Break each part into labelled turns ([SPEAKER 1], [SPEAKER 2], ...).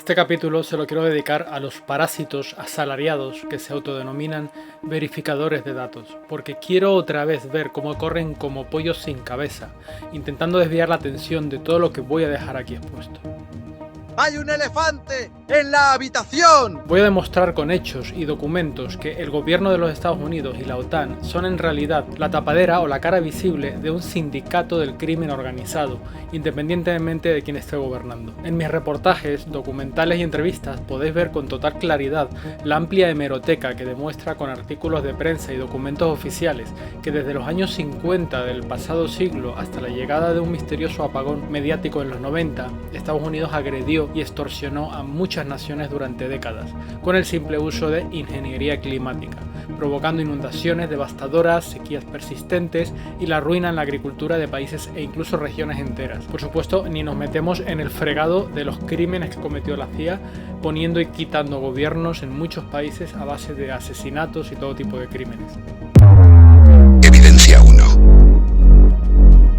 [SPEAKER 1] Este capítulo se lo quiero dedicar a los parásitos asalariados que se autodenominan verificadores de datos, porque quiero otra vez ver cómo corren como pollos sin cabeza, intentando desviar la atención de todo lo que voy a dejar aquí expuesto.
[SPEAKER 2] ¡Hay un elefante en la habitación!
[SPEAKER 1] Voy a demostrar con hechos y documentos que el gobierno de los Estados Unidos y la OTAN son en realidad la tapadera o la cara visible de un sindicato del crimen organizado, independientemente de quién esté gobernando. En mis reportajes, documentales y entrevistas podéis ver con total claridad la amplia hemeroteca que demuestra con artículos de prensa y documentos oficiales que desde los años 50 del pasado siglo hasta la llegada de un misterioso apagón mediático en los 90, Estados Unidos agredió y extorsionó a muchas naciones durante décadas, con el simple uso de ingeniería climática, provocando inundaciones devastadoras, sequías persistentes y la ruina en la agricultura de países e incluso regiones enteras. Por supuesto, ni nos metemos en el fregado de los crímenes que cometió la CIA, poniendo y quitando gobiernos en muchos países a base de asesinatos y todo tipo de crímenes.
[SPEAKER 3] Evidencia 1.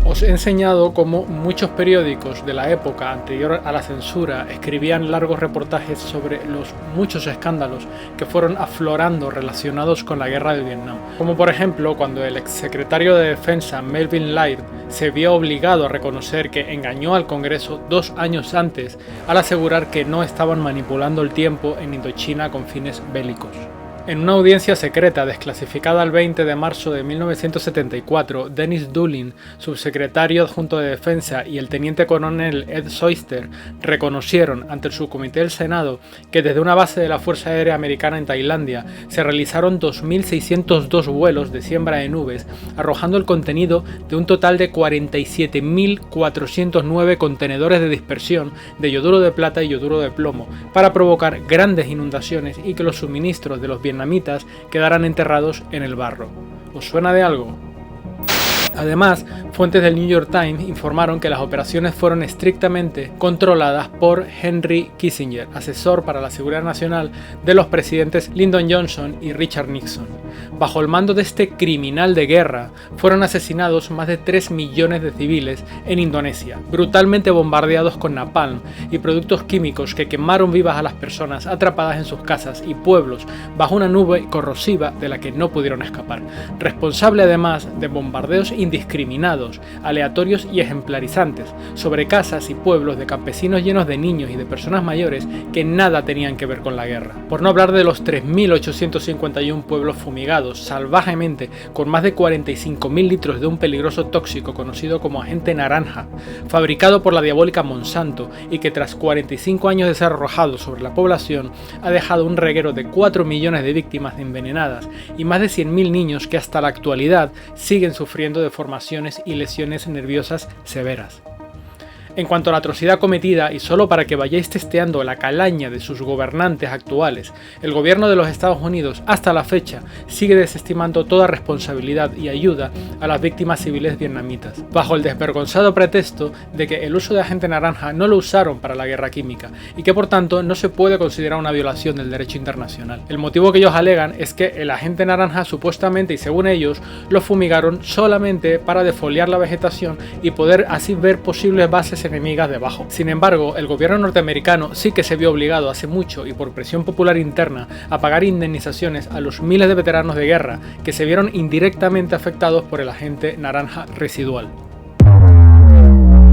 [SPEAKER 1] Os he enseñado cómo muchos periódicos de la época anterior a la censura escribían largos reportajes sobre los muchos escándalos que fueron aflorando relacionados con la guerra de Vietnam. Como por ejemplo cuando el exsecretario de Defensa Melvin Laird se vio obligado a reconocer que engañó al Congreso 2 años antes al asegurar que no estaban manipulando el tiempo en Indochina con fines bélicos. En una audiencia secreta desclasificada el 20 de marzo de 1974, Dennis Dooling, subsecretario adjunto de Defensa, y el teniente coronel Ed Soyster reconocieron ante el subcomité del Senado que desde una base de la Fuerza Aérea Americana en Tailandia se realizaron 2.602 vuelos de siembra de nubes, arrojando el contenido de un total de 47.409 contenedores de dispersión de yoduro de plata y yoduro de plomo, para provocar grandes inundaciones y que los suministros de los vietnamitas quedaran enterrados en el barro. ¿Os suena de algo? Además, fuentes del New York Times informaron que las operaciones fueron estrictamente controladas por Henry Kissinger, asesor para la seguridad nacional de los presidentes Lyndon Johnson y Richard Nixon. Bajo el mando de este criminal de guerra, fueron asesinados más de 3 millones de civiles en Indonesia, brutalmente bombardeados con napalm y productos químicos que quemaron vivas a las personas atrapadas en sus casas y pueblos bajo una nube corrosiva de la que no pudieron escapar, responsable además de bombardeos indiscriminados, aleatorios y ejemplarizantes sobre casas y pueblos de campesinos llenos de niños y de personas mayores que nada tenían que ver con la guerra. Por no hablar de los 3.851 pueblos fumigados salvajemente con más de 45.000 litros de un peligroso tóxico conocido como agente naranja, fabricado por la diabólica Monsanto y que tras 45 años de ser arrojado sobre la población ha dejado un reguero de 4 millones de víctimas envenenadas y más de 100.000 niños que hasta la actualidad siguen sufriendo de deformaciones y lesiones nerviosas severas. En cuanto a la atrocidad cometida, y solo para que vayáis testeando la calaña de sus gobernantes actuales, el gobierno de los Estados Unidos hasta la fecha sigue desestimando toda responsabilidad y ayuda a las víctimas civiles vietnamitas, bajo el desvergonzado pretexto de que el uso de agente naranja no lo usaron para la guerra química y que por tanto no se puede considerar una violación del derecho internacional. El motivo que ellos alegan es que el agente naranja supuestamente y según ellos lo fumigaron solamente para defoliar la vegetación y poder así ver posibles bases enemigas debajo. Sin embargo, el gobierno norteamericano sí que se vio obligado hace mucho y por presión popular interna a pagar indemnizaciones a los miles de veteranos de guerra que se vieron indirectamente afectados por el agente naranja residual.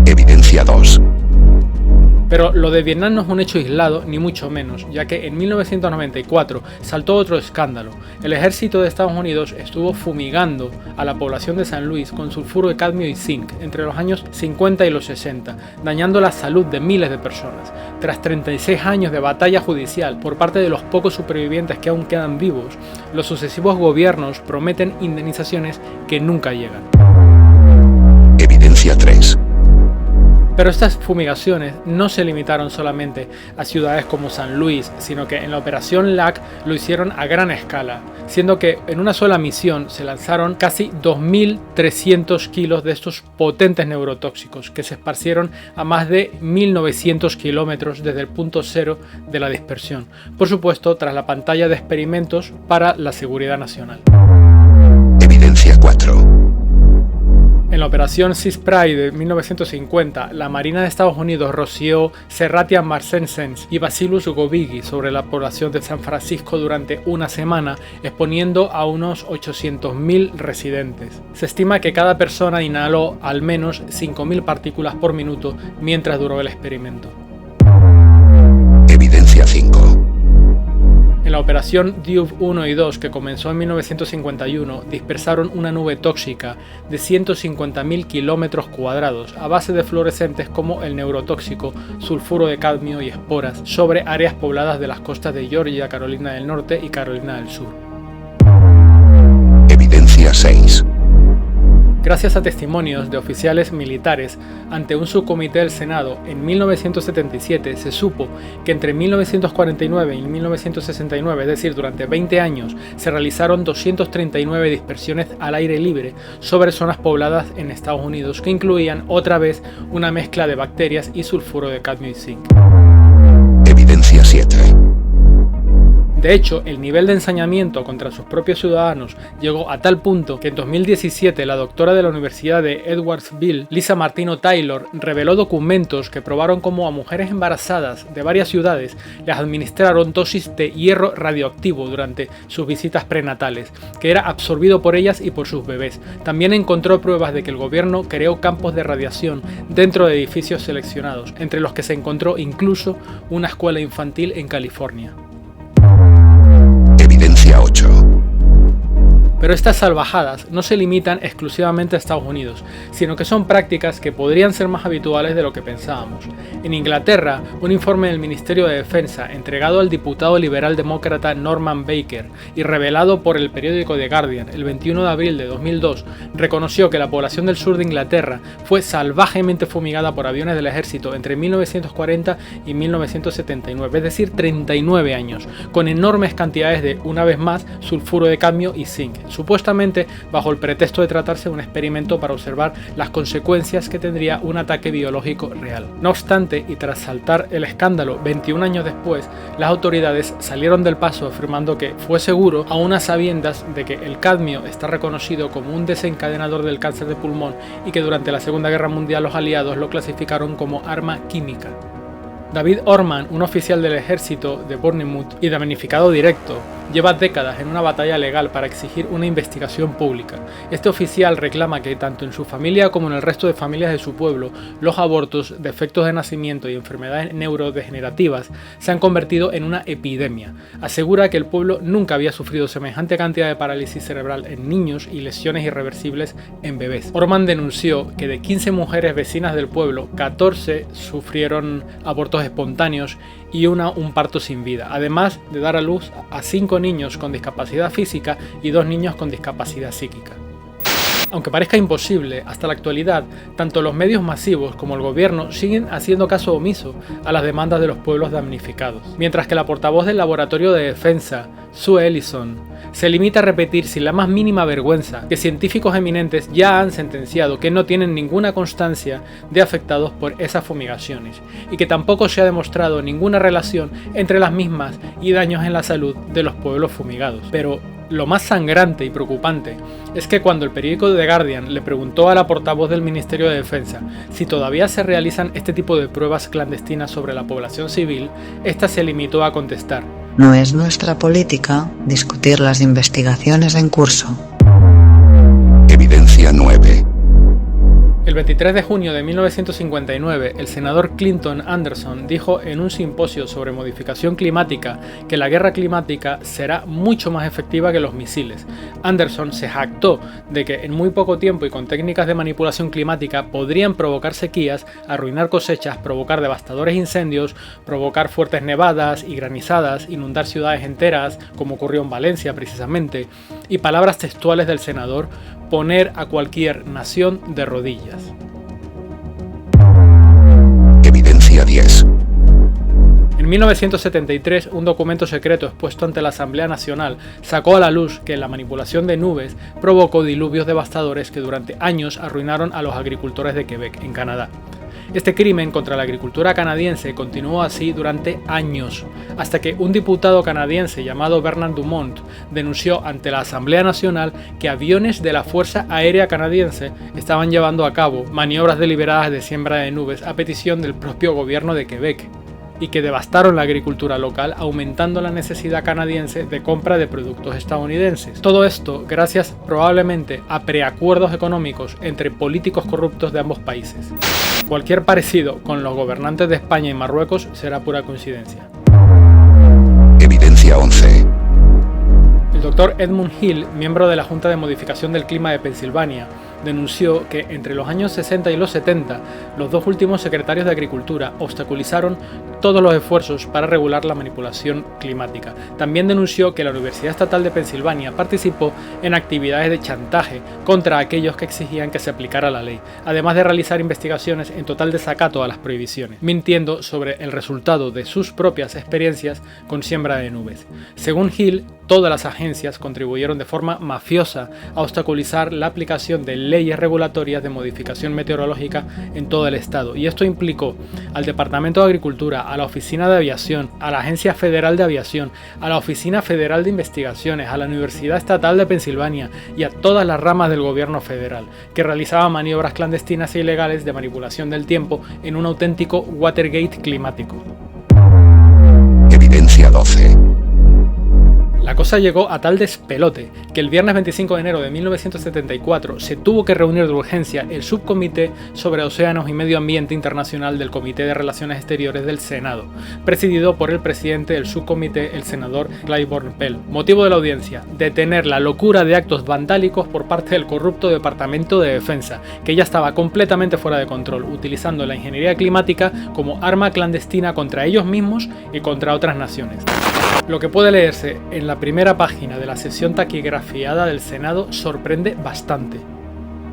[SPEAKER 3] Evidencia 2.
[SPEAKER 1] Pero lo de Vietnam no es un hecho aislado, ni mucho menos, ya que en 1994 saltó otro escándalo. El ejército de Estados Unidos estuvo fumigando a la población de San Luis con sulfuro de cadmio y zinc entre los años 50 y los 60, dañando la salud de miles de personas. Tras 36 años de batalla judicial por parte de los pocos supervivientes que aún quedan vivos, los sucesivos gobiernos prometen indemnizaciones que nunca llegan.
[SPEAKER 3] Evidencia 3.
[SPEAKER 1] Pero estas fumigaciones no se limitaron solamente a ciudades como San Luis, sino que en la operación LAC lo hicieron a gran escala, siendo que en una sola misión se lanzaron casi 2.300 kilos de estos potentes neurotóxicos que se esparcieron a más de 1.900 kilómetros desde el punto cero de la dispersión, por supuesto tras la pantalla de experimentos para la seguridad nacional.
[SPEAKER 3] Evidencia 4.
[SPEAKER 1] En En la operación Sea Spray de 1950, la Marina de Estados Unidos roció Serratia marcescens y Bacillus govigi sobre la población de San Francisco durante una semana, exponiendo a unos 800.000 residentes. Se estima que cada persona inhaló al menos 5.000 partículas por minuto mientras duró el experimento.
[SPEAKER 3] Evidencia 5.
[SPEAKER 1] En la operación Dube 1 y 2, que comenzó en 1951, dispersaron una nube tóxica de 150.000 kilómetros cuadrados a base de fluorescentes como el neurotóxico sulfuro de cadmio y esporas sobre áreas pobladas de las costas de Georgia, Carolina del Norte y Carolina del Sur.
[SPEAKER 3] Evidencia 6.
[SPEAKER 1] Gracias a testimonios de oficiales militares ante un subcomité del Senado, en 1977 se supo que entre 1949 y 1969, es decir, durante 20 años, se realizaron 239 dispersiones al aire libre sobre zonas pobladas en Estados Unidos que incluían otra vez una mezcla de bacterias y sulfuro de cadmio y zinc.
[SPEAKER 3] Evidencia 7.
[SPEAKER 1] De hecho, el nivel de ensañamiento contra sus propios ciudadanos llegó a tal punto que en 2017 la doctora de la Universidad de Edwardsville, Lisa Martino Taylor, reveló documentos que probaron cómo a mujeres embarazadas de varias ciudades les administraron dosis de hierro radioactivo durante sus visitas prenatales, que era absorbido por ellas y por sus bebés. También encontró pruebas de que el gobierno creó campos de radiación dentro de edificios seleccionados, entre los que se encontró incluso una escuela infantil en California.
[SPEAKER 3] Evidencia 8.
[SPEAKER 1] Pero estas salvajadas no se limitan exclusivamente a Estados Unidos, sino que son prácticas que podrían ser más habituales de lo que pensábamos. En Inglaterra, un informe del Ministerio de Defensa entregado al diputado liberal demócrata Norman Baker y revelado por el periódico The Guardian el 21 de abril de 2002, reconoció que la población del sur de Inglaterra fue salvajemente fumigada por aviones del ejército entre 1940 y 1979, es decir, 39 años, con enormes cantidades de, una vez más, sulfuro de cadmio y zinc, supuestamente bajo el pretexto de tratarse de un experimento para observar las consecuencias que tendría un ataque biológico real. No obstante, y tras saltar el escándalo 21 años después, las autoridades salieron del paso afirmando que fue seguro, aun a sabiendas de que el cadmio está reconocido como un desencadenador del cáncer de pulmón y que durante la Segunda Guerra Mundial los aliados lo clasificaron como arma química. David Orman, un oficial del ejército de Bournemouth y damnificado directo, lleva décadas en una batalla legal para exigir una investigación pública. Este oficial reclama que tanto en su familia como en el resto de familias de su pueblo, los abortos, defectos de nacimiento y enfermedades neurodegenerativas se han convertido en una epidemia. Asegura que el pueblo nunca había sufrido semejante cantidad de parálisis cerebral en niños y lesiones irreversibles en bebés. Orman denunció que de 15 mujeres vecinas del pueblo, 14 sufrieron abortos espontáneos y un parto sin vida, además de dar a luz a 5 niños con discapacidad física y 2 niños con discapacidad psíquica. Aunque parezca imposible, hasta la actualidad, tanto los medios masivos como el gobierno siguen haciendo caso omiso a las demandas de los pueblos damnificados, mientras que la portavoz del Laboratorio de Defensa, Sue Ellison, se limita a repetir sin la más mínima vergüenza que científicos eminentes ya han sentenciado que no tienen ninguna constancia de afectados por esas fumigaciones y que tampoco se ha demostrado ninguna relación entre las mismas y daños en la salud de los pueblos fumigados. Pero lo más sangrante y preocupante es que cuando el periódico The Guardian le preguntó a la portavoz del Ministerio de Defensa si todavía se realizan este tipo de pruebas clandestinas sobre la población civil, esta se limitó a contestar:
[SPEAKER 4] no es nuestra política discutir las investigaciones en curso.
[SPEAKER 3] Evidencia 9.
[SPEAKER 1] El 23 de junio de 1959, el senador Clinton Anderson dijo en un simposio sobre modificación climática que la guerra climática será mucho más efectiva que los misiles. Anderson se jactó de que en muy poco tiempo y con técnicas de manipulación climática podrían provocar sequías, arruinar cosechas, provocar devastadores incendios, provocar fuertes nevadas y granizadas, inundar ciudades enteras, como ocurrió en Valencia precisamente, y palabras textuales del senador: poner a cualquier nación de rodillas.
[SPEAKER 3] Evidencia 10.
[SPEAKER 1] En 1973, un documento secreto expuesto ante la Asamblea Nacional sacó a la luz que la manipulación de nubes provocó diluvios devastadores que durante años arruinaron a los agricultores de Quebec, en Canadá. Este crimen contra la agricultura canadiense continuó así durante años, hasta que un diputado canadiense llamado Bernard Dumont denunció ante la Asamblea Nacional que aviones de la Fuerza Aérea Canadiense estaban llevando a cabo maniobras deliberadas de siembra de nubes a petición del propio gobierno de Quebec, y que devastaron la agricultura local, aumentando la necesidad canadiense de compra de productos estadounidenses. Todo esto gracias probablemente a preacuerdos económicos entre políticos corruptos de ambos países. Cualquier parecido con los gobernantes de España y Marruecos será pura coincidencia.
[SPEAKER 3] Evidencia 11.
[SPEAKER 1] El doctor Edmund Hill, miembro de la Junta de Modificación del Clima de Pensilvania, denunció que entre los años 60 y los 70, los dos últimos secretarios de Agricultura obstaculizaron todos los esfuerzos para regular la manipulación climática. También denunció que la Universidad Estatal de Pensilvania participó en actividades de chantaje contra aquellos que exigían que se aplicara la ley, además de realizar investigaciones en total desacato a las prohibiciones, mintiendo sobre el resultado de sus propias experiencias con siembra de nubes. Según Hill, todas las agencias contribuyeron de forma mafiosa a obstaculizar la aplicación de leyes regulatorias de modificación meteorológica en todo el estado, y esto implicó al Departamento de Agricultura, a la Oficina de Aviación, a la Agencia Federal de Aviación, a la Oficina Federal de Investigaciones, a la Universidad Estatal de Pensilvania y a todas las ramas del gobierno federal, que realizaban maniobras clandestinas e ilegales de manipulación del tiempo en un auténtico Watergate climático.
[SPEAKER 3] Evidencia 12.
[SPEAKER 1] La cosa llegó a tal despelote que el viernes 25 de enero de 1974 se tuvo que reunir de urgencia el Subcomité sobre Océanos y Medio Ambiente Internacional del Comité de Relaciones Exteriores del Senado, presidido por el presidente del subcomité, el senador Claiborne Pell. Motivo de la audiencia: detener la locura de actos vandálicos por parte del corrupto Departamento de Defensa, que ya estaba completamente fuera de control, utilizando la ingeniería climática como arma clandestina contra ellos mismos y contra otras naciones. Lo que puede leerse en la primera página de la sesión taquigrafiada del Senado sorprende bastante.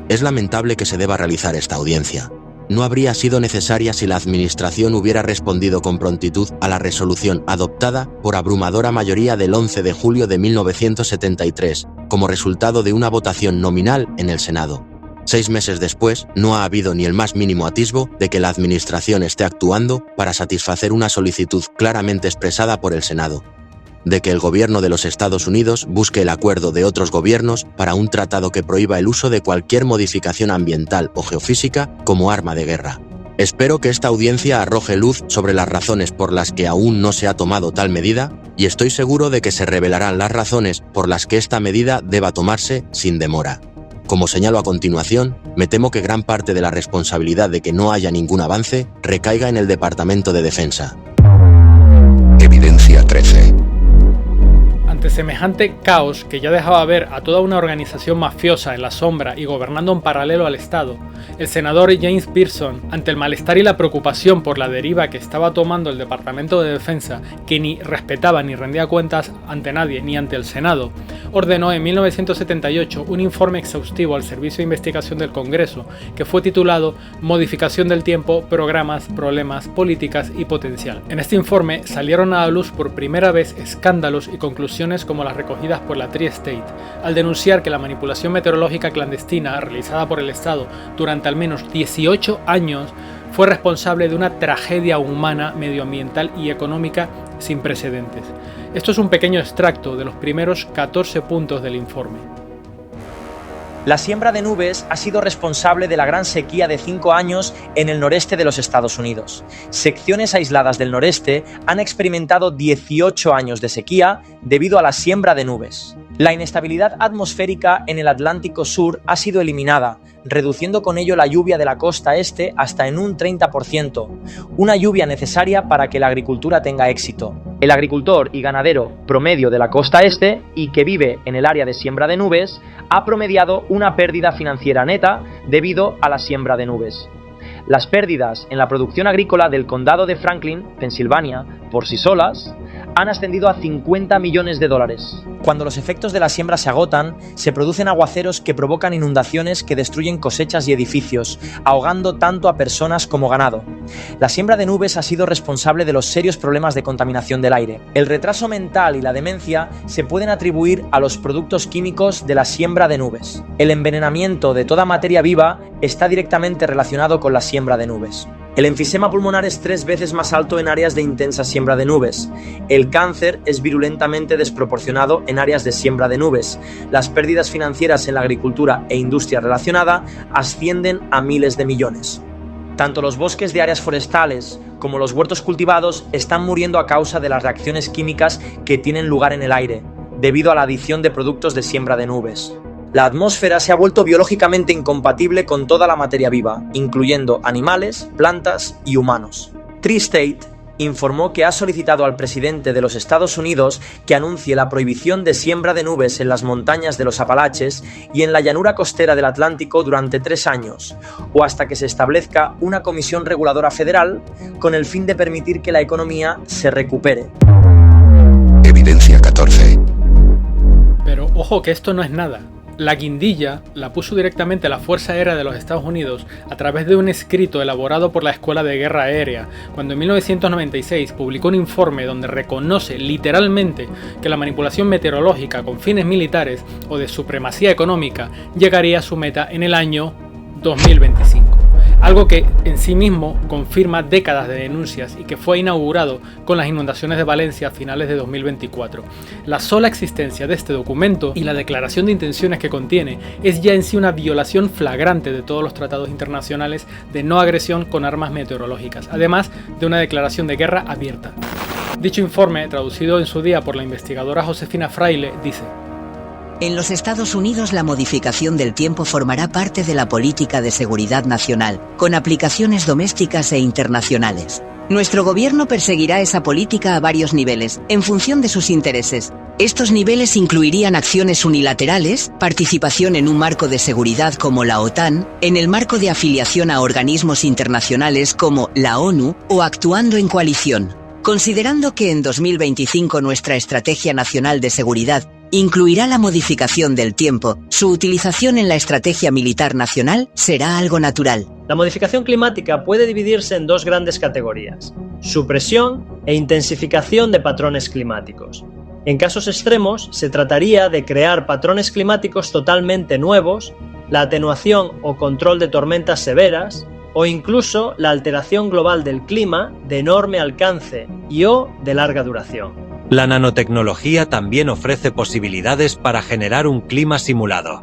[SPEAKER 5] Es lamentable que se deba realizar esta audiencia. No habría sido necesaria si la Administración hubiera respondido con prontitud a la resolución adoptada por abrumadora mayoría del 11 de julio de 1973, como resultado de una votación nominal en el Senado. 6 meses después, no ha habido ni el más mínimo atisbo de que la Administración esté actuando para satisfacer una solicitud claramente expresada por el Senado, de que el gobierno de los Estados Unidos busque el acuerdo de otros gobiernos para un tratado que prohíba el uso de cualquier modificación ambiental o geofísica como arma de guerra. Espero que esta audiencia arroje luz sobre las razones por las que aún no se ha tomado tal medida, y estoy seguro de que se revelarán las razones por las que esta medida deba tomarse sin demora. Como señalo a continuación, me temo que gran parte de la responsabilidad de que no haya ningún avance recaiga en el Departamento de Defensa.
[SPEAKER 3] Evidencia 13.
[SPEAKER 1] Ante semejante caos que ya dejaba ver a toda una organización mafiosa en la sombra y gobernando en paralelo al Estado, el senador James Pearson, ante el malestar y la preocupación por la deriva que estaba tomando el Departamento de Defensa, que ni respetaba ni rendía cuentas ante nadie ni ante el Senado, ordenó en 1978 un informe exhaustivo al Servicio de Investigación del Congreso, que fue titulado Modificación del Tiempo, Programas, Problemas, Políticas y Potencial. En este informe salieron a la luz por primera vez escándalos y conclusiones como las recogidas por la Tri-State, al denunciar que la manipulación meteorológica clandestina realizada por el Estado durante al menos 18 años fue responsable de una tragedia humana, medioambiental y económica sin precedentes. Esto es un pequeño extracto de los primeros 14 puntos del informe.
[SPEAKER 6] La siembra de nubes ha sido responsable de la gran sequía de 5 años en el noreste de los Estados Unidos. Secciones aisladas del noreste han experimentado 18 años de sequía debido a la siembra de nubes. La inestabilidad atmosférica en el Atlántico Sur ha sido eliminada, reduciendo con ello la lluvia de la costa este hasta en un 30%, una lluvia necesaria para que la agricultura tenga éxito. El agricultor y ganadero promedio de la costa este y que vive en el área de siembra de nubes ha promediado una pérdida financiera neta debido a la siembra de nubes. Las pérdidas en la producción agrícola del condado de Franklin, Pensilvania, por sí solas, han ascendido a $50 millones. Cuando los efectos de la siembra se agotan, se producen aguaceros que provocan inundaciones que destruyen cosechas y edificios, ahogando tanto a personas como ganado. La siembra de nubes ha sido responsable de los serios problemas de contaminación del aire. El retraso mental y la demencia se pueden atribuir a los productos químicos de la siembra de nubes. El envenenamiento de toda materia viva está directamente relacionado con la siembra de nubes. El enfisema pulmonar es 3 veces más alto en áreas de intensa siembra de nubes. El cáncer es virulentamente desproporcionado en áreas de siembra de nubes. Las pérdidas financieras en la agricultura e industria relacionada ascienden a miles de millones. Tanto los bosques de áreas forestales como los huertos cultivados están muriendo a causa de las reacciones químicas que tienen lugar en el aire, debido a la adición de productos de siembra de nubes. La atmósfera se ha vuelto biológicamente incompatible con toda la materia viva, incluyendo animales, plantas y humanos. Tri-State informó que ha solicitado al presidente de los Estados Unidos que anuncie la prohibición de siembra de nubes en las montañas de los Apalaches y en la llanura costera del Atlántico durante 3 años, o hasta que se establezca una comisión reguladora federal con el fin de permitir que la economía se recupere.
[SPEAKER 3] Evidencia 14.
[SPEAKER 1] Pero ojo que esto no es nada. La guindilla la puso directamente la Fuerza Aérea de los Estados Unidos a través de un escrito elaborado por la Escuela de Guerra Aérea, cuando en 1996 publicó un informe donde reconoce literalmente que la manipulación meteorológica con fines militares o de supremacía económica llegaría a su meta en el año 2025. Algo que en sí mismo confirma décadas de denuncias y que fue inaugurado con las inundaciones de Valencia a finales de 2024. La sola existencia de este documento y la declaración de intenciones que contiene es ya en sí una violación flagrante de todos los tratados internacionales de no agresión con armas meteorológicas, además de una declaración de guerra abierta. Dicho informe, traducido en su día por la investigadora Josefina Fraile, dice:
[SPEAKER 7] en los Estados Unidos la modificación del tiempo formará parte de la política de seguridad nacional, con aplicaciones domésticas e internacionales. Nuestro gobierno perseguirá esa política a varios niveles, en función de sus intereses. Estos niveles incluirían acciones unilaterales, participación en un marco de seguridad como la OTAN, en el marco de afiliación a organismos internacionales como la ONU o actuando en coalición. Considerando que en 2025 nuestra Estrategia Nacional de Seguridad incluirá la modificación del tiempo, su utilización en la estrategia militar nacional será algo natural.
[SPEAKER 8] La modificación climática puede dividirse en 2 grandes categorías: supresión e intensificación de patrones climáticos. En casos extremos, se trataría de crear patrones climáticos totalmente nuevos, la atenuación o control de tormentas severas, o incluso la alteración global del clima de enorme alcance y/o de larga duración.
[SPEAKER 9] La nanotecnología también ofrece posibilidades para generar un clima simulado.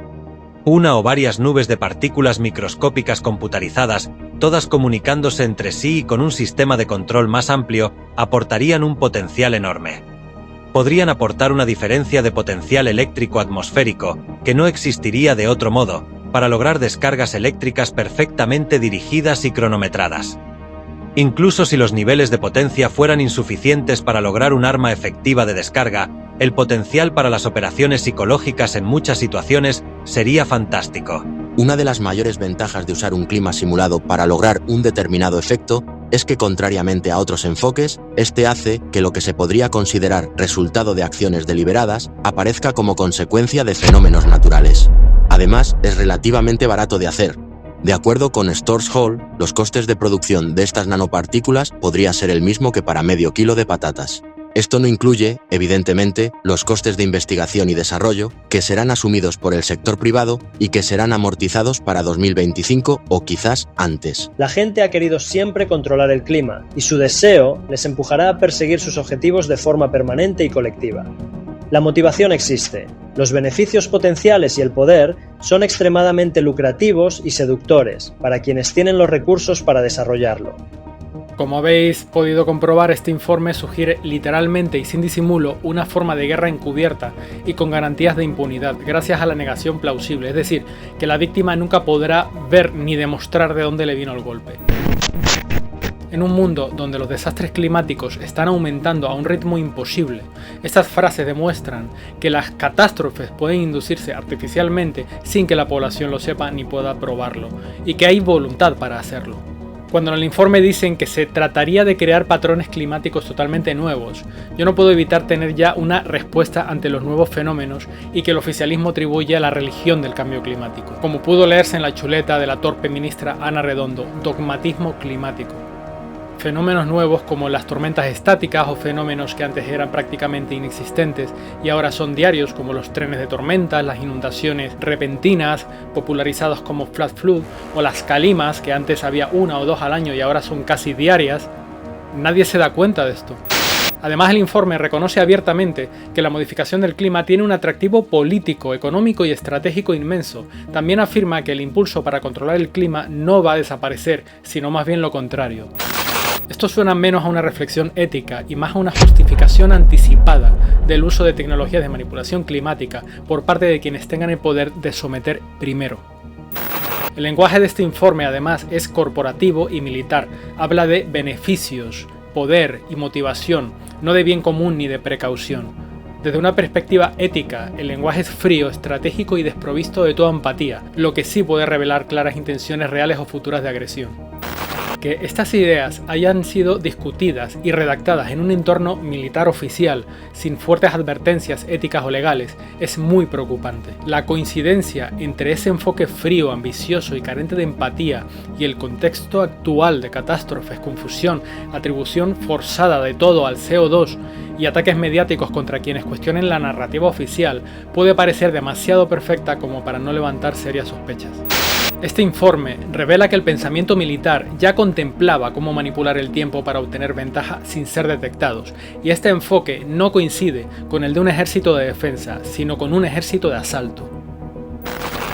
[SPEAKER 9] Una o varias nubes de partículas microscópicas computarizadas, todas comunicándose entre sí y con un sistema de control más amplio, aportarían un potencial enorme. Podrían aportar una diferencia de potencial eléctrico atmosférico, que no existiría de otro modo, para lograr descargas eléctricas perfectamente dirigidas y cronometradas. Incluso si los niveles de potencia fueran insuficientes para lograr un arma efectiva de descarga, el potencial para las operaciones psicológicas en muchas situaciones sería fantástico.
[SPEAKER 5] Una de las mayores ventajas de usar un clima simulado para lograr un determinado efecto es que, contrariamente a otros enfoques, este hace que lo que se podría considerar resultado de acciones deliberadas aparezca como consecuencia de fenómenos naturales. Además, es relativamente barato de hacer. De acuerdo con Storrs Hall, los costes de producción de estas nanopartículas podría ser el mismo que para medio kilo de patatas. Esto no incluye, evidentemente, los costes de investigación y desarrollo, que serán asumidos por el sector privado y que serán amortizados para 2025 o quizás antes.
[SPEAKER 8] La gente ha querido siempre controlar el clima, y su deseo les empujará a perseguir sus objetivos de forma permanente y colectiva. La motivación existe. Los beneficios potenciales y el poder son extremadamente lucrativos y seductores para quienes tienen los recursos para desarrollarlo.
[SPEAKER 1] Como habéis podido comprobar, este informe sugiere literalmente y sin disimulo una forma de guerra encubierta y con garantías de impunidad, gracias a la negación plausible, es decir, que la víctima nunca podrá ver ni demostrar de dónde le vino el golpe. En un mundo donde los desastres climáticos están aumentando a un ritmo imposible, estas frases demuestran que las catástrofes pueden inducirse artificialmente sin que la población lo sepa ni pueda probarlo, y que hay voluntad para hacerlo. Cuando en el informe dicen que se trataría de crear patrones climáticos totalmente nuevos, yo no puedo evitar tener ya una respuesta ante los nuevos fenómenos y que el oficialismo atribuye a la religión del cambio climático, como pudo leerse en la chuleta de la torpe ministra Ana Redondo, dogmatismo climático. Fenómenos nuevos como las tormentas estáticas o fenómenos que antes eran prácticamente inexistentes y ahora son diarios como los trenes de tormenta, las inundaciones repentinas, popularizados como flash flood, o las calimas que antes había una o dos al año y ahora son casi diarias. Nadie se da cuenta de esto. Además, el informe reconoce abiertamente que la modificación del clima tiene un atractivo político, económico y estratégico inmenso. También afirma que el impulso para controlar el clima no va a desaparecer, sino más bien lo contrario. Esto suena menos a una reflexión ética y más a una justificación anticipada del uso de tecnologías de manipulación climática por parte de quienes tengan el poder de someter primero. El lenguaje de este informe además es corporativo y militar. Habla de beneficios, poder y motivación, no de bien común ni de precaución. Desde una perspectiva ética, el lenguaje es frío, estratégico y desprovisto de toda empatía, lo que sí puede revelar claras intenciones reales o futuras de agresión. Que estas ideas hayan sido discutidas y redactadas en un entorno militar oficial, sin fuertes advertencias éticas o legales, es muy preocupante. La coincidencia entre ese enfoque frío, ambicioso y carente de empatía y el contexto actual de catástrofes, confusión, atribución forzada de todo al CO2 y ataques mediáticos contra quienes cuestionen la narrativa oficial puede parecer demasiado perfecta como para no levantar serias sospechas. Este informe revela que el pensamiento militar ya contemplaba cómo manipular el tiempo para obtener ventaja sin ser detectados, y este enfoque no coincide con el de un ejército de defensa, sino con un ejército de asalto.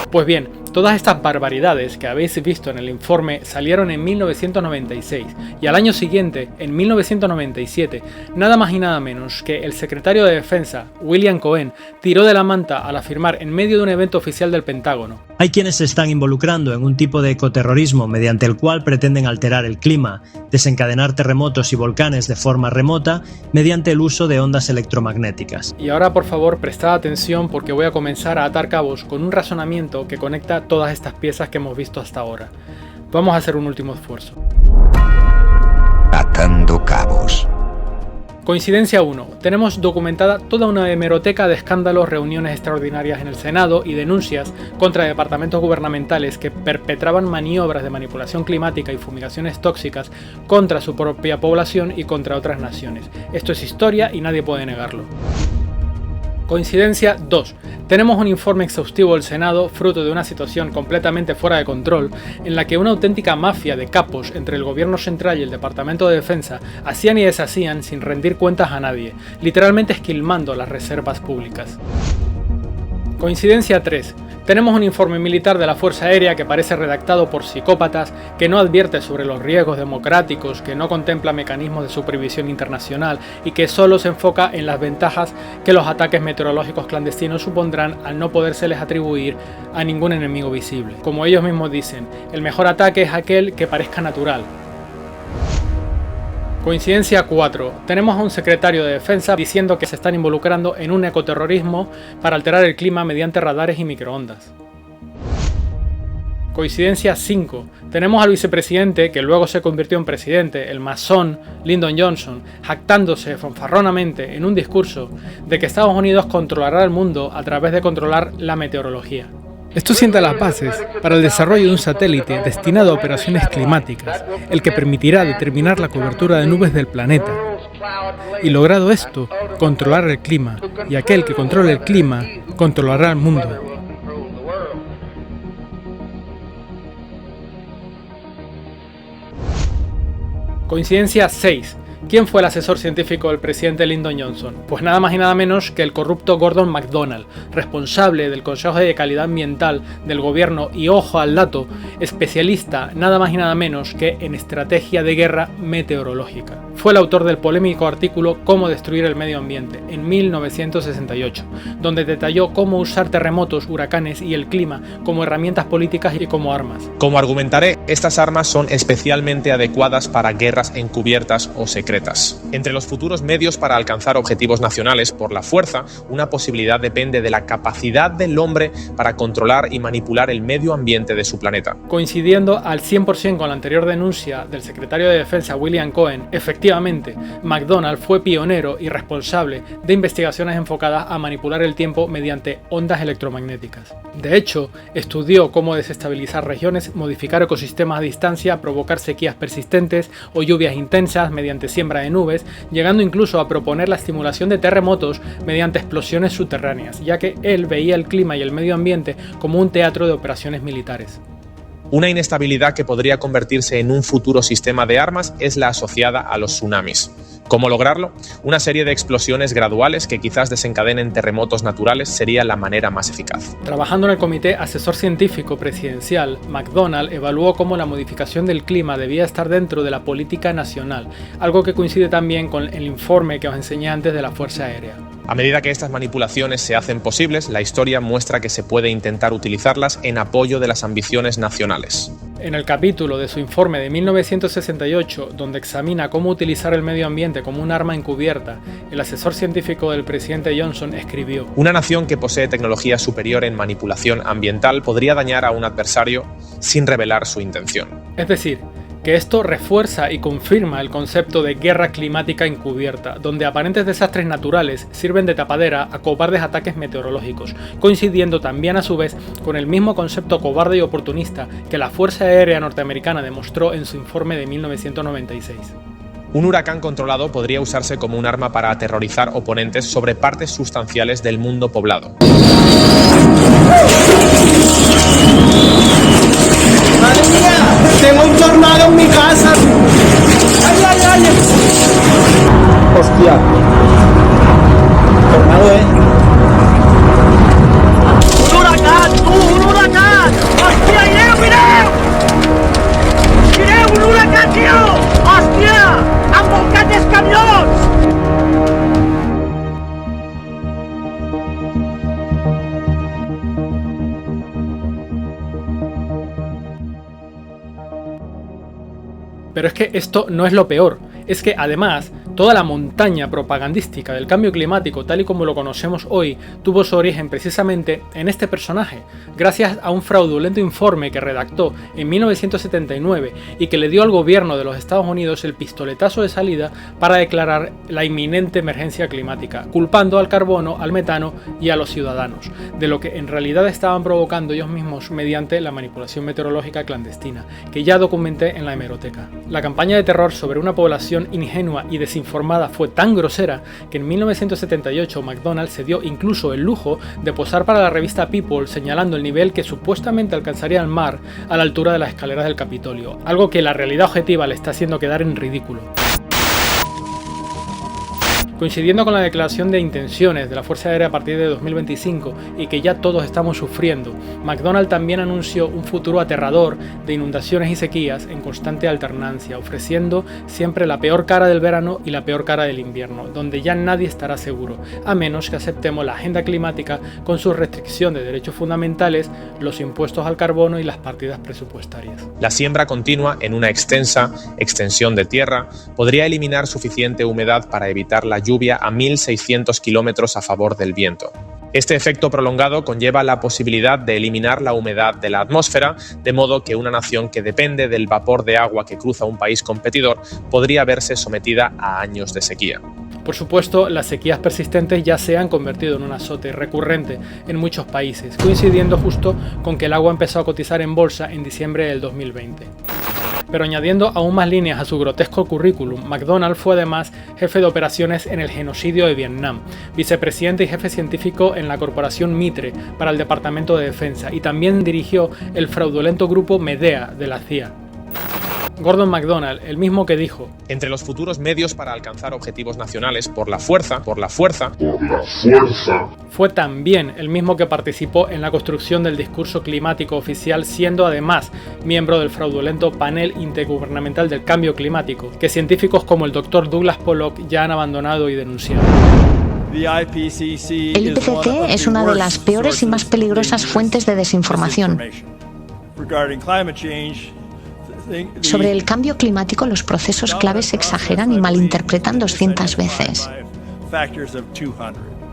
[SPEAKER 1] Pues bien, todas estas barbaridades que habéis visto en el informe salieron en 1996 y al año siguiente, en 1997, nada más y nada menos que el secretario de Defensa, William Cohen, tiró de la manta al afirmar en medio de un evento oficial del Pentágono:
[SPEAKER 8] hay quienes se están involucrando en un tipo de ecoterrorismo mediante el cual pretenden alterar el clima, desencadenar terremotos y volcanes de forma remota mediante el uso de ondas electromagnéticas.
[SPEAKER 1] Y ahora, por favor, prestad atención porque voy a comenzar a atar cabos con un razonamiento que conecta todas estas piezas que hemos visto hasta ahora. Vamos a hacer un último esfuerzo.
[SPEAKER 3] Atando cabos.
[SPEAKER 1] Coincidencia 1. Tenemos documentada toda una hemeroteca de escándalos, reuniones extraordinarias en el Senado y denuncias contra departamentos gubernamentales que perpetraban maniobras de manipulación climática y fumigaciones tóxicas contra su propia población y contra otras naciones. Esto es historia y nadie puede negarlo. Coincidencia 2. Tenemos un informe exhaustivo del Senado, fruto de una situación completamente fuera de control, en la que una auténtica mafia de capos entre el gobierno central y el Departamento de Defensa hacían y deshacían sin rendir cuentas a nadie, literalmente esquilmando las reservas públicas. Coincidencia 3. Tenemos un informe militar de la Fuerza Aérea que parece redactado por psicópatas, que no advierte sobre los riesgos democráticos, que no contempla mecanismos de supervisión internacional y que solo se enfoca en las ventajas que los ataques meteorológicos clandestinos supondrán al no podérseles atribuir a ningún enemigo visible. Como ellos mismos dicen, el mejor ataque es aquel que parezca natural. Coincidencia 4. Tenemos a un secretario de Defensa diciendo que se están involucrando en un ecoterrorismo para alterar el clima mediante radares y microondas. Coincidencia 5. Tenemos al vicepresidente, que luego se convirtió en presidente, el masón Lyndon Johnson, jactándose fanfarronamente en un discurso de que Estados Unidos controlará el mundo a través de controlar la meteorología. Esto sienta las bases para el desarrollo de un satélite destinado a operaciones climáticas, el que permitirá determinar la cobertura de nubes del planeta. Y logrado esto, controlar el clima, y aquel que controle el clima, controlará el mundo. Coincidencia 6. ¿Quién fue el asesor científico del presidente Lyndon Johnson? Pues nada más y nada menos que el corrupto Gordon MacDonald, responsable del Consejo de Calidad Ambiental del gobierno y, ojo al dato, especialista nada más y nada menos que en estrategia de guerra meteorológica. Fue el autor del polémico artículo Cómo destruir el medio ambiente, en 1968, donde detalló cómo usar terremotos, huracanes y el clima como herramientas políticas y como armas.
[SPEAKER 10] Como argumentaré, estas armas son especialmente adecuadas para guerras encubiertas o secretas. secretas. Entre los futuros medios para alcanzar objetivos nacionales por la fuerza, una posibilidad depende de la capacidad del hombre para controlar y manipular el medio ambiente de su planeta.
[SPEAKER 1] Coincidiendo al 100% con la anterior denuncia del secretario de Defensa William Cohen, efectivamente, McDonald fue pionero y responsable de investigaciones enfocadas a manipular el tiempo mediante ondas electromagnéticas. De hecho, estudió cómo desestabilizar regiones, modificar ecosistemas a distancia, provocar sequías persistentes o lluvias intensas mediante siembra de nubes, llegando incluso a proponer la estimulación de terremotos mediante explosiones subterráneas, ya que él veía el clima y el medio ambiente como un teatro de operaciones militares.
[SPEAKER 10] Una inestabilidad que podría convertirse en un futuro sistema de armas es la asociada a los tsunamis. ¿Cómo lograrlo? Una serie de explosiones graduales que quizás desencadenen terremotos naturales sería la manera más eficaz.
[SPEAKER 1] Trabajando en el Comité Asesor Científico Presidencial, McDonald evaluó cómo la modificación del clima debía estar dentro de la política nacional, algo que coincide también con el informe que os enseñé antes de la Fuerza Aérea.
[SPEAKER 10] A medida que estas manipulaciones se hacen posibles, la historia muestra que se puede intentar utilizarlas en apoyo de las ambiciones nacionales.
[SPEAKER 1] En el capítulo de su informe de 1968, donde examina cómo utilizar el medio ambiente como un arma encubierta, el asesor científico del presidente Johnson escribió:
[SPEAKER 10] una nación que posee tecnología superior en manipulación ambiental podría dañar a un adversario sin revelar su intención.
[SPEAKER 1] Es decir, que esto refuerza y confirma el concepto de guerra climática encubierta, donde aparentes desastres naturales sirven de tapadera a cobardes ataques meteorológicos, coincidiendo también a su vez con el mismo concepto cobarde y oportunista que la Fuerza Aérea Norteamericana demostró en su informe de 1996.
[SPEAKER 10] Un huracán controlado podría usarse como un arma para aterrorizar oponentes sobre partes sustanciales del mundo poblado.
[SPEAKER 11] ¡Madre mía! ¡Tengo un tornado en mi casa! ¡Ay, ay, ay! ¡Hostia! Tornado, ¡Un huracán! ¡Un huracán! ¡Hostia, Ireo, mireu! ¡Mireu, un huracán, tío! ¡Hòstia! Han volcat els camions!
[SPEAKER 1] Pero es que esto no es lo peor, es que además toda la montaña propagandística del cambio climático tal y como lo conocemos hoy tuvo su origen precisamente en este personaje, gracias a un fraudulento informe que redactó en 1979 y que le dio al gobierno de los Estados Unidos el pistoletazo de salida para declarar la inminente emergencia climática, culpando al carbono, al metano y a los ciudadanos, de lo que en realidad estaban provocando ellos mismos mediante la manipulación meteorológica clandestina, que ya documenté en la hemeroteca. La campaña de terror sobre una población ingenua y desinformada fue tan grosera que en 1978 McDonald se dio incluso el lujo de posar para la revista People señalando el nivel que supuestamente alcanzaría el mar a la altura de las escaleras del Capitolio, algo que la realidad objetiva le está haciendo quedar en ridículo. Coincidiendo con la declaración de intenciones de la Fuerza Aérea a partir de 2025 y que ya todos estamos sufriendo, McDonald también anunció un futuro aterrador de inundaciones y sequías en constante alternancia, ofreciendo siempre la peor cara del verano y la peor cara del invierno, donde ya nadie estará seguro, a menos que aceptemos la agenda climática con su restricción de derechos fundamentales, los impuestos al carbono y las partidas presupuestarias.
[SPEAKER 10] La siembra continua en una extensa extensión de tierra podría eliminar suficiente humedad para evitar la lluvia a 1.600 kilómetros a favor del viento. Este efecto prolongado conlleva la posibilidad de eliminar la humedad de la atmósfera, de modo que una nación que depende del vapor de agua que cruza un país competidor podría verse sometida a años de sequía.
[SPEAKER 1] Por supuesto, las sequías persistentes ya se han convertido en un azote recurrente en muchos países, coincidiendo justo con que el agua empezó a cotizar en bolsa en diciembre del 2020. Pero añadiendo aún más líneas a su grotesco currículum, McDonald fue además jefe de operaciones en el genocidio de Vietnam, vicepresidente y jefe científico en la corporación Mitre para el Departamento de Defensa y también dirigió el fraudulento grupo Medea de la CIA. Gordon McDonald, el mismo que dijo:
[SPEAKER 10] entre los futuros medios para alcanzar objetivos nacionales por la fuerza,
[SPEAKER 1] fue también el mismo que participó en la construcción del discurso climático oficial, siendo además miembro del fraudulento panel intergubernamental del cambio climático, que científicos como el Dr. Douglas Pollock ya han abandonado y denunciado.
[SPEAKER 12] El IPCC es una de las peores y más peligrosas fuentes de desinformación. Sobre el cambio climático, los procesos claves se exageran y malinterpretan 200 veces.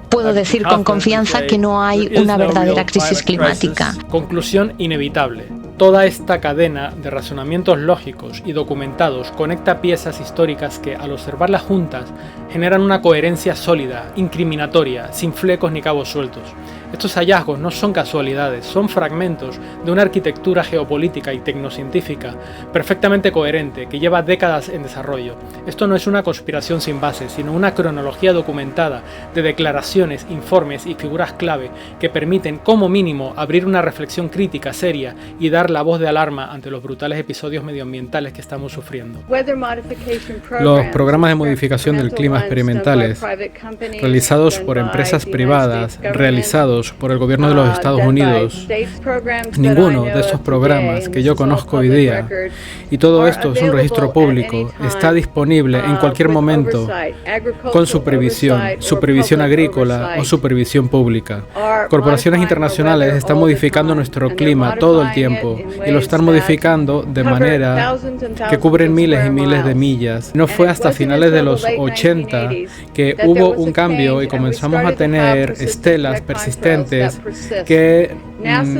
[SPEAKER 12] Puedo decir con confianza que no hay una verdadera crisis climática.
[SPEAKER 1] Conclusión inevitable. Toda esta cadena de razonamientos lógicos y documentados conecta piezas históricas que, al observarlas juntas, generan una coherencia sólida, incriminatoria, sin flecos ni cabos sueltos. Estos hallazgos no son casualidades, son fragmentos de una arquitectura geopolítica y tecnocientífica perfectamente coherente que lleva décadas en desarrollo. Esto no es una conspiración sin base, sino una cronología documentada de declaraciones, informes y figuras clave que permiten, como mínimo, abrir una reflexión crítica seria y dar la voz de alarma ante los brutales episodios medioambientales que estamos sufriendo. Los programas de modificación del clima experimentales, realizados por empresas privadas, realizados por el gobierno de los Estados Unidos, ninguno de estos programas que yo conozco hoy día, y todo esto es un registro público, está disponible en cualquier momento con supervisión agrícola o supervisión pública. Corporaciones internacionales están modificando nuestro clima todo el tiempo y lo están modificando de manera que cubren miles y miles de millas. No fue hasta finales de los 80 que hubo un cambio y comenzamos a tener estelas persistentes que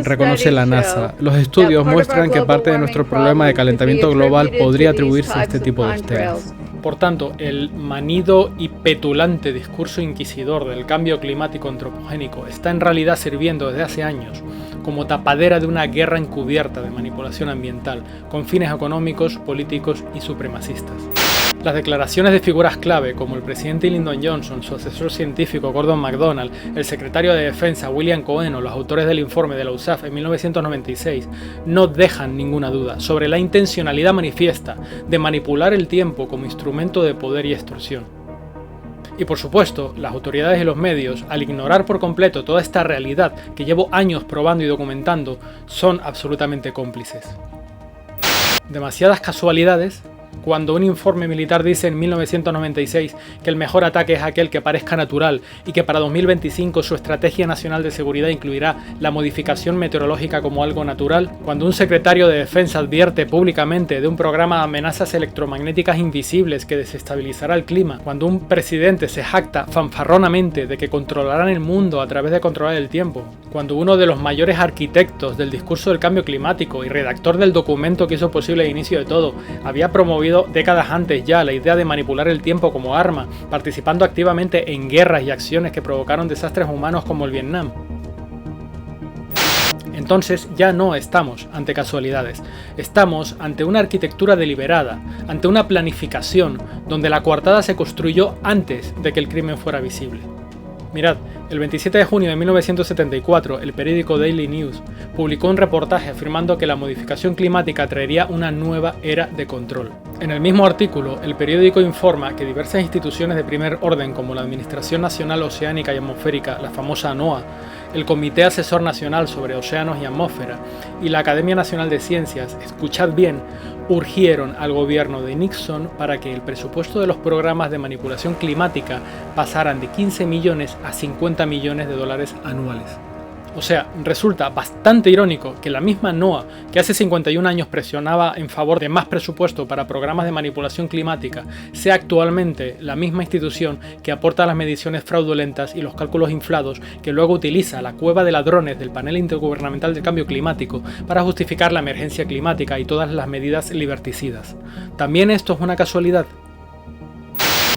[SPEAKER 1] reconoce la NASA. Los estudios muestran que parte de nuestro problema de calentamiento global podría atribuirse a este tipo de estelas. Por tanto, el manido y petulante discurso inquisidor del cambio climático antropogénico está en realidad sirviendo desde hace años como tapadera de una guerra encubierta de manipulación ambiental con fines económicos, políticos y supremacistas. Las declaraciones de figuras clave como el presidente Lyndon Johnson, su asesor científico Gordon MacDonald, el secretario de Defensa William Cohen o los autores del informe de la USAF en 1996 no dejan ninguna duda sobre la intencionalidad manifiesta de manipular el tiempo como instrumento de poder y extorsión. Y por supuesto, las autoridades y los medios, al ignorar por completo toda esta realidad que llevo años probando y documentando, son absolutamente cómplices. Demasiadas casualidades. Cuando un informe militar dice en 1996 que el mejor ataque es aquel que parezca natural y que para 2025 su estrategia nacional de seguridad incluirá la modificación meteorológica como algo natural, cuando un secretario de defensa advierte públicamente de un programa de amenazas electromagnéticas invisibles que desestabilizará el clima, cuando un presidente se jacta fanfarronamente de que controlarán el mundo a través de controlar el tiempo, cuando uno de los mayores arquitectos del discurso del cambio climático y redactor del documento que hizo posible el inicio de todo, había promovido décadas antes ya la idea de manipular el tiempo como arma, participando activamente en guerras y acciones que provocaron desastres humanos como el Vietnam. Entonces ya no estamos ante casualidades, estamos ante una arquitectura deliberada, ante una planificación donde la coartada se construyó antes de que el crimen fuera visible. Mirad, el 27 de junio de 1974, el periódico Daily News publicó un reportaje afirmando que la modificación climática traería una nueva era de control. En el mismo artículo, el periódico informa que diversas instituciones de primer orden como la Administración Nacional Oceánica y Atmosférica, la famosa NOAA, el Comité Asesor Nacional sobre Océanos y Atmósfera y la Academia Nacional de Ciencias, escuchad bien, urgieron al gobierno de Nixon para que el presupuesto de los programas de manipulación climática pasaran de 15 millones a 50 millones de dólares anuales. O sea, resulta bastante irónico que la misma NOAA, que hace 51 años presionaba en favor de más presupuesto para programas de manipulación climática, sea actualmente la misma institución que aporta las mediciones fraudulentas y los cálculos inflados que luego utiliza la cueva de ladrones del Panel Intergubernamental del Cambio Climático para justificar la emergencia climática y todas las medidas liberticidas. ¿También esto es una casualidad?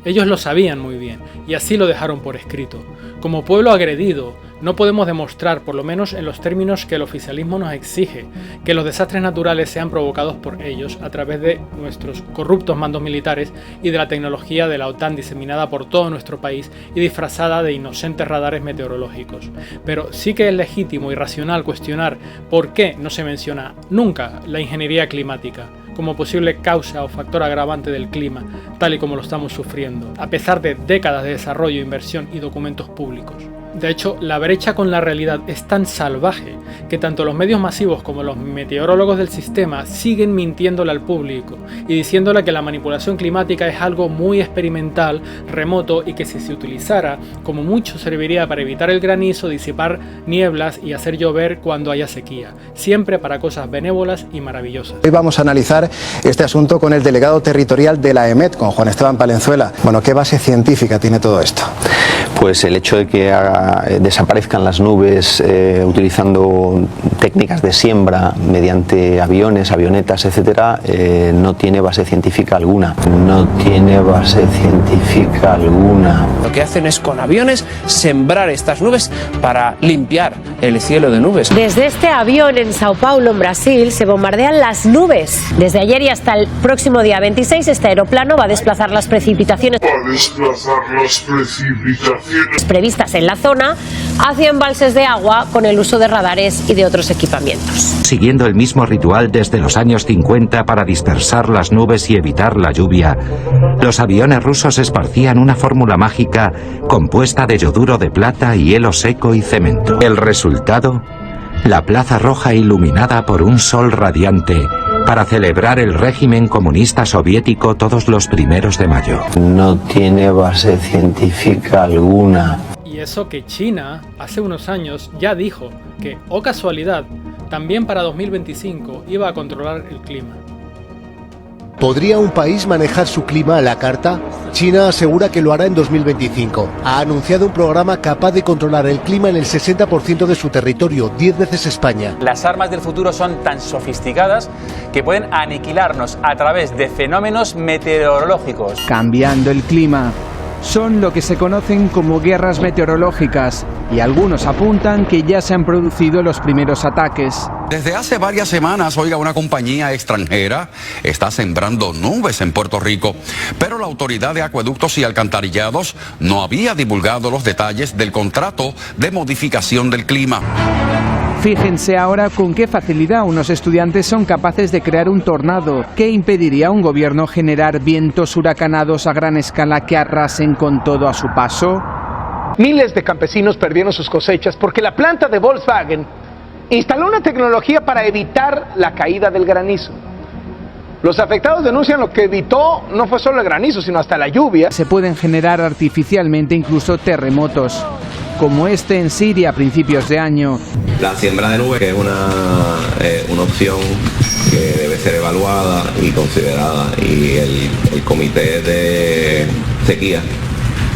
[SPEAKER 1] Ellos lo sabían muy bien, y así lo dejaron por escrito. Como pueblo agredido, no podemos demostrar, por lo menos en los términos que el oficialismo nos exige, que los desastres naturales sean provocados por ellos a través de nuestros corruptos mandos militares y de la tecnología de la OTAN diseminada por todo nuestro país y disfrazada de inocentes radares meteorológicos. Pero sí que es legítimo y racional cuestionar por qué no se menciona nunca la ingeniería climática como posible causa o factor agravante del clima, tal y como lo estamos sufriendo, a pesar de décadas de desarrollo, inversión y documentos públicos. De hecho, la brecha con la realidad es tan salvaje que tanto los medios masivos como los meteorólogos del sistema siguen mintiéndole al público y diciéndole que la manipulación climática es algo muy experimental, remoto y que si se utilizara, como mucho serviría para evitar el granizo, disipar nieblas y hacer llover cuando haya sequía, siempre para cosas benévolas y maravillosas.
[SPEAKER 13] Hoy vamos a analizar este asunto con el delegado territorial de la EMET, con Juan Esteban Palenzuela. Bueno, ¿qué base científica tiene todo esto?
[SPEAKER 14] Pues el hecho de que desaparezcan las nubes utilizando técnicas de siembra mediante aviones, avionetas, etcétera, no tiene base científica alguna. No tiene base científica alguna.
[SPEAKER 15] Lo que hacen es con aviones sembrar estas nubes para limpiar el cielo de nubes.
[SPEAKER 16] Desde este avión en Sao Paulo, en Brasil, se bombardean las nubes. Desde ayer y hasta el próximo día 26, este aeroplano va a desplazar las precipitaciones previstas en la zona hacia embalses de agua con el uso de radares y de otros equipamientos.
[SPEAKER 17] Siguiendo el mismo ritual desde los años 50 para dispersar las nubes y evitar la lluvia, los aviones rusos esparcían una fórmula mágica compuesta de yoduro de plata, hielo seco y cemento. El resultado, la Plaza Roja iluminada por un sol radiante para celebrar el régimen comunista soviético todos los 1 de mayo.
[SPEAKER 14] No tiene base científica alguna.
[SPEAKER 1] Y eso que China, hace unos años, ya dijo que, oh casualidad, también para 2025 iba a controlar el clima.
[SPEAKER 18] ¿Podría un país manejar su clima a la carta? China asegura que lo hará en 2025. Ha anunciado un programa capaz de controlar el clima en el 60% de su territorio, 10 veces España.
[SPEAKER 19] Las armas del futuro son tan sofisticadas que pueden aniquilarnos a través de fenómenos meteorológicos.
[SPEAKER 20] Cambiando el clima. Son lo que se conocen como guerras meteorológicas y algunos apuntan que ya se han producido los primeros ataques.
[SPEAKER 21] Desde hace varias semanas, una compañía extranjera está sembrando nubes en Puerto Rico, pero la Autoridad de Acueductos y Alcantarillados no había divulgado los detalles del contrato de modificación del clima.
[SPEAKER 20] Fíjense ahora con qué facilidad unos estudiantes son capaces de crear un tornado. ¿Qué impediría a un gobierno generar vientos huracanados a gran escala que arrasen con todo a su paso?
[SPEAKER 11] Miles de campesinos perdieron sus cosechas porque la planta de Volkswagen instaló una tecnología para evitar la caída del granizo. Los afectados denuncian lo que evitó no fue solo el granizo, sino hasta la lluvia.
[SPEAKER 20] Se pueden generar artificialmente incluso terremotos, como este en Siria a principios de año.
[SPEAKER 22] La siembra de nubes es una opción que debe ser evaluada y considerada, y el comité de sequía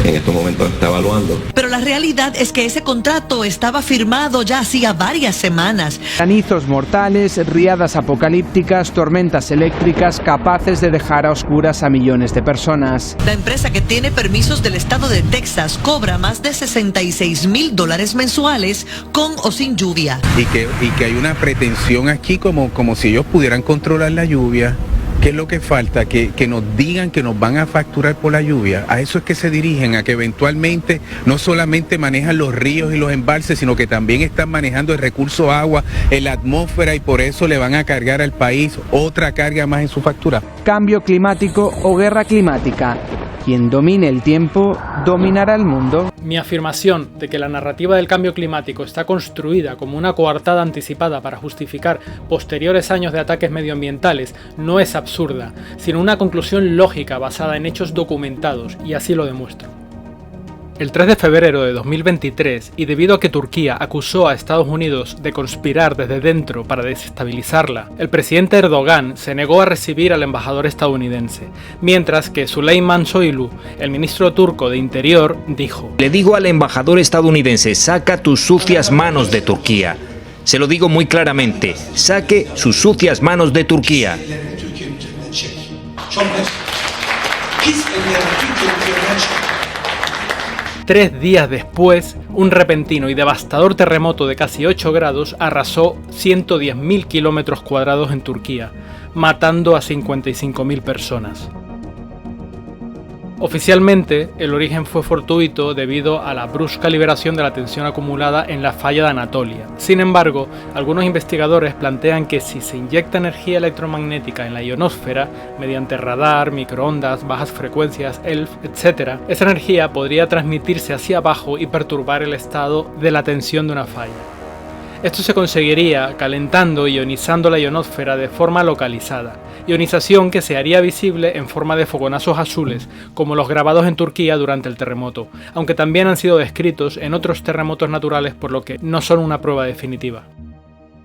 [SPEAKER 22] en estos momentos está evaluando.
[SPEAKER 23] Pero la realidad es que ese contrato estaba firmado ya hacía varias semanas.
[SPEAKER 20] Granizos mortales, riadas apocalípticas, tormentas eléctricas capaces de dejar a oscuras a millones de personas.
[SPEAKER 23] La empresa, que tiene permisos del estado de Texas, cobra más de $66,000 mensuales con o sin lluvia.
[SPEAKER 24] Y que hay una pretensión aquí como si ellos pudieran controlar la lluvia. ¿Qué es lo que falta? Que nos digan que nos van a facturar por la lluvia. A eso es que se dirigen, a que eventualmente no solamente manejan los ríos y los embalses, sino que también están manejando el recurso agua en la atmósfera, y por eso le van a cargar al país otra carga más en su factura.
[SPEAKER 20] Cambio climático o guerra climática. Quien domine el tiempo, dominará el mundo.
[SPEAKER 1] Mi afirmación de que la narrativa del cambio climático está construida como una coartada anticipada para justificar posteriores años de ataques medioambientales no es absurda, sino una conclusión lógica basada en hechos documentados, y así lo demuestro. El 3 de febrero de 2023, y debido a que Turquía acusó a Estados Unidos de conspirar desde dentro para desestabilizarla, el presidente Erdogan se negó a recibir al embajador estadounidense, mientras que Süleyman Soylu, el ministro turco de Interior, dijo:
[SPEAKER 25] Le digo al embajador estadounidense, saca tus sucias manos de Turquía. Se lo digo muy claramente, saque sus sucias manos de Turquía.
[SPEAKER 1] 3 días después, un repentino y devastador terremoto de casi 8 grados arrasó 110.000 kilómetros cuadrados en Turquía, matando a 55.000 personas. Oficialmente, el origen fue fortuito debido a la brusca liberación de la tensión acumulada en la falla de Anatolia. Sin embargo, algunos investigadores plantean que si se inyecta energía electromagnética en la ionosfera, mediante radar, microondas, bajas frecuencias, ELF, etc., esa energía podría transmitirse hacia abajo y perturbar el estado de la tensión de una falla. Esto se conseguiría calentando y ionizando la ionosfera de forma localizada, ionización que se haría visible en forma de fogonazos azules, como los grabados en Turquía durante el terremoto, aunque también han sido descritos en otros terremotos naturales, por lo que no son una prueba definitiva.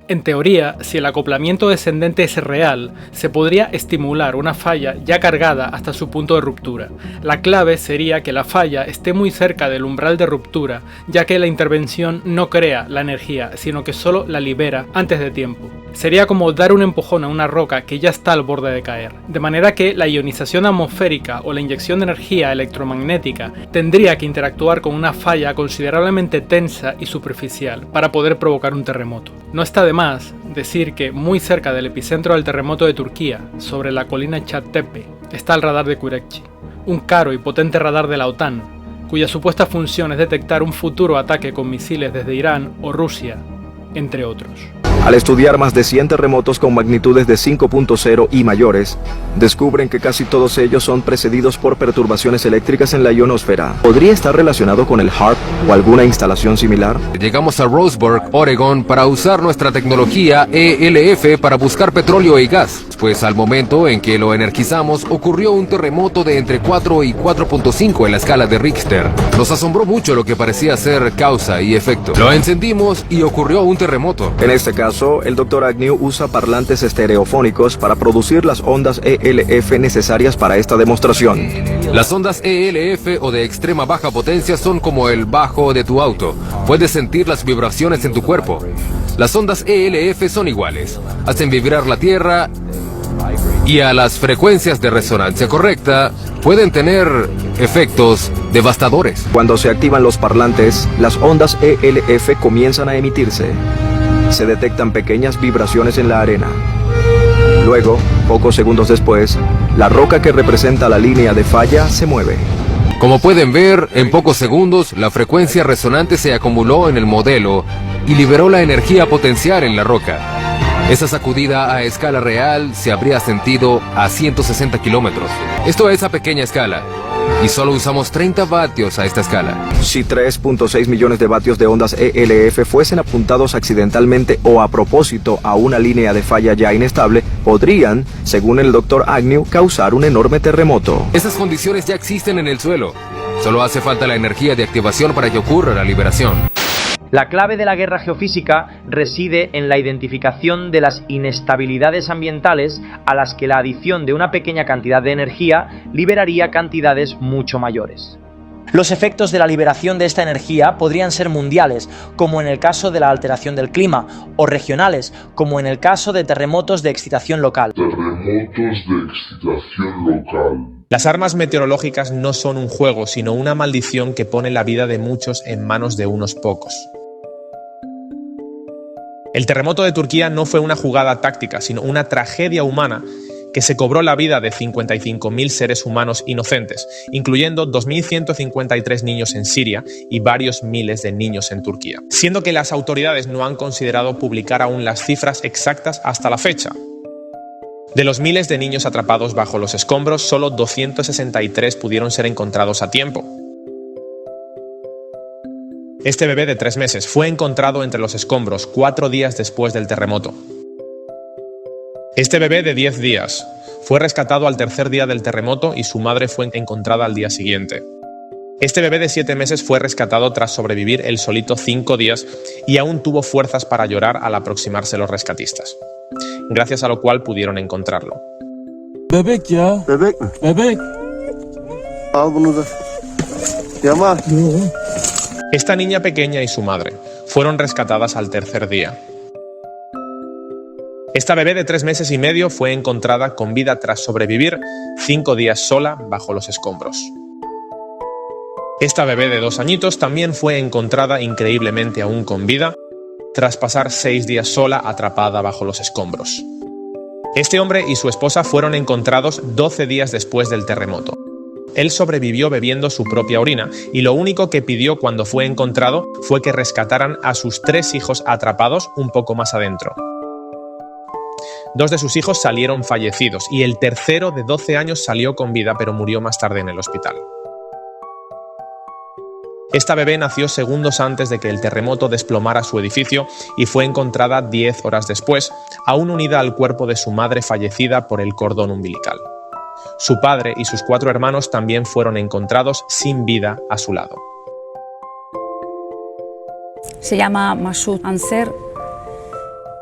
[SPEAKER 1] En teoría, si el acoplamiento descendente es real, se podría estimular una falla ya cargada hasta su punto de ruptura. La clave sería que la falla esté muy cerca del umbral de ruptura, ya que la intervención no crea la energía, sino que solo la libera antes de tiempo. Sería como dar un empujón a una roca que ya está al borde de caer, de manera que la ionización atmosférica o la inyección de energía electromagnética tendría que interactuar con una falla considerablemente tensa y superficial para poder provocar un terremoto. No está de más decir que muy cerca del epicentro del terremoto de Turquía, sobre la colina Çattepe, está el radar de Kürekçi, un caro y potente radar de la OTAN, cuya supuesta función es detectar un futuro ataque con misiles desde Irán o Rusia, entre otros.
[SPEAKER 2] Al estudiar más de 100 terremotos con magnitudes de 5.0 y mayores, descubren que casi todos ellos son precedidos por perturbaciones eléctricas en la ionosfera. ¿Podría estar relacionado con el HAARP o alguna instalación similar?
[SPEAKER 4] Llegamos a Roseburg, Oregon, para usar nuestra tecnología ELF para buscar petróleo y gas, pues al momento en que lo energizamos ocurrió un terremoto de entre 4 y 4.5 en la escala de Richter. Nos asombró mucho lo que parecía ser causa y efecto. Lo encendimos y ocurrió un terremoto.
[SPEAKER 2] En este caso, el Dr. Agnew usa parlantes estereofónicos para producir las ondas ELF necesarias para esta demostración.
[SPEAKER 4] Las ondas ELF o de extrema baja potencia son como el bajo de tu auto. Puedes sentir las vibraciones en tu cuerpo. Las ondas ELF son iguales. Hacen vibrar la tierra y a las frecuencias de resonancia correcta pueden tener efectos devastadores.
[SPEAKER 2] Cuando se activan los parlantes, las ondas ELF comienzan a emitirse. Se detectan pequeñas vibraciones en la arena. Luego, pocos segundos después, la roca que representa la línea de falla se mueve.
[SPEAKER 4] Como pueden ver, en pocos segundos la frecuencia resonante se acumuló en el modelo y liberó la energía potencial en la roca. Esa sacudida a escala real se habría sentido a 160 kilómetros. Esto es a pequeña escala. Y solo usamos 30 vatios a esta escala.
[SPEAKER 2] Si 3.6 millones de vatios de ondas ELF fuesen apuntados accidentalmente o a propósito a una línea de falla ya inestable, podrían, según el Dr. Agnew, causar un enorme terremoto.
[SPEAKER 4] Esas condiciones ya existen en el suelo. Solo hace falta la energía de activación para que ocurra la liberación.
[SPEAKER 6] La clave de la guerra geofísica reside en la identificación de las inestabilidades ambientales a las que la adición de una pequeña cantidad de energía liberaría cantidades mucho mayores. Los efectos de la liberación de esta energía podrían ser mundiales, como en el caso de la alteración del clima, o regionales, como en el caso de terremotos de excitación local.
[SPEAKER 10] Las armas meteorológicas no son un juego, sino una maldición que pone la vida de muchos en manos de unos pocos. El terremoto de Turquía no fue una jugada táctica, sino una tragedia humana que se cobró la vida de 55.000 seres humanos inocentes, incluyendo 2.153 niños en Siria y varios miles de niños en Turquía. Siendo que las autoridades no han considerado publicar aún las cifras exactas hasta la fecha. De los miles de niños atrapados bajo los escombros, solo 263 pudieron ser encontrados a tiempo. Este bebé de 3 meses fue encontrado entre los escombros 4 días después del terremoto. Este bebé de 10 días fue rescatado al tercer día del terremoto y su madre fue encontrada al día siguiente. Este bebé de 7 meses fue rescatado tras sobrevivir él solito 5 días y aún tuvo fuerzas para llorar al aproximarse los rescatistas, gracias a lo cual pudieron encontrarlo.
[SPEAKER 7] Bebek ya. Bebek mi? Bebek. Al bunu da. Yaman.
[SPEAKER 10] Esta niña pequeña y su madre fueron rescatadas al tercer día. Esta bebé de 3 meses y medio fue encontrada con vida tras sobrevivir 5 días sola bajo los escombros. Esta bebé de 2 añitos también fue encontrada increíblemente aún con vida tras pasar 6 días sola atrapada bajo los escombros. Este hombre y su esposa fueron encontrados 12 días después del terremoto. Él sobrevivió bebiendo su propia orina y lo único que pidió cuando fue encontrado fue que rescataran a sus 3 hijos atrapados un poco más adentro. 2 de sus hijos salieron fallecidos y el tercero, de 12 años, salió con vida pero murió más tarde en el hospital. Esta bebé nació segundos antes de que el terremoto desplomara su edificio y fue encontrada 10 horas después, aún unida al cuerpo de su madre fallecida por el cordón umbilical. Su padre y sus 4 hermanos también fueron encontrados sin vida a su lado.
[SPEAKER 3] Se llama Masoud Ansar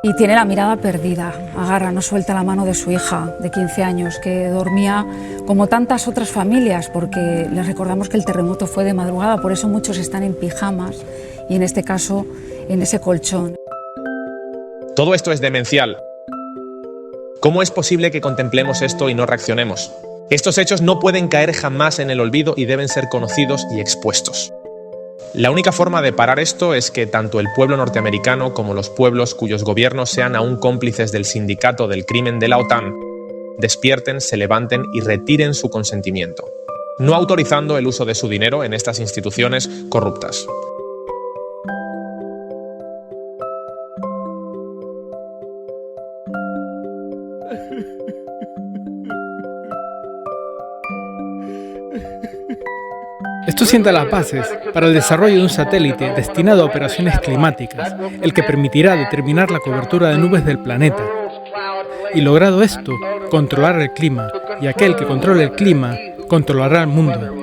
[SPEAKER 3] y tiene la mirada perdida. Agarra, no suelta la mano de su hija de 15 años, que dormía como tantas otras familias, porque les recordamos que el terremoto fue de madrugada, por eso muchos están en pijamas y en este caso en ese colchón.
[SPEAKER 10] Todo esto es demencial. ¿Cómo es posible que contemplemos esto y no reaccionemos? Estos hechos no pueden caer jamás en el olvido y deben ser conocidos y expuestos. La única forma de parar esto es que tanto el pueblo norteamericano como los pueblos cuyos gobiernos sean aún cómplices del sindicato del crimen de la OTAN despierten, se levanten y retiren su consentimiento, no autorizando el uso de su dinero en estas instituciones corruptas.
[SPEAKER 1] Esto sienta las bases para el desarrollo de un satélite destinado a operaciones climáticas, el que permitirá determinar la cobertura de nubes del planeta. Y logrado esto, controlar el clima, y aquel que controle el clima, controlará el mundo.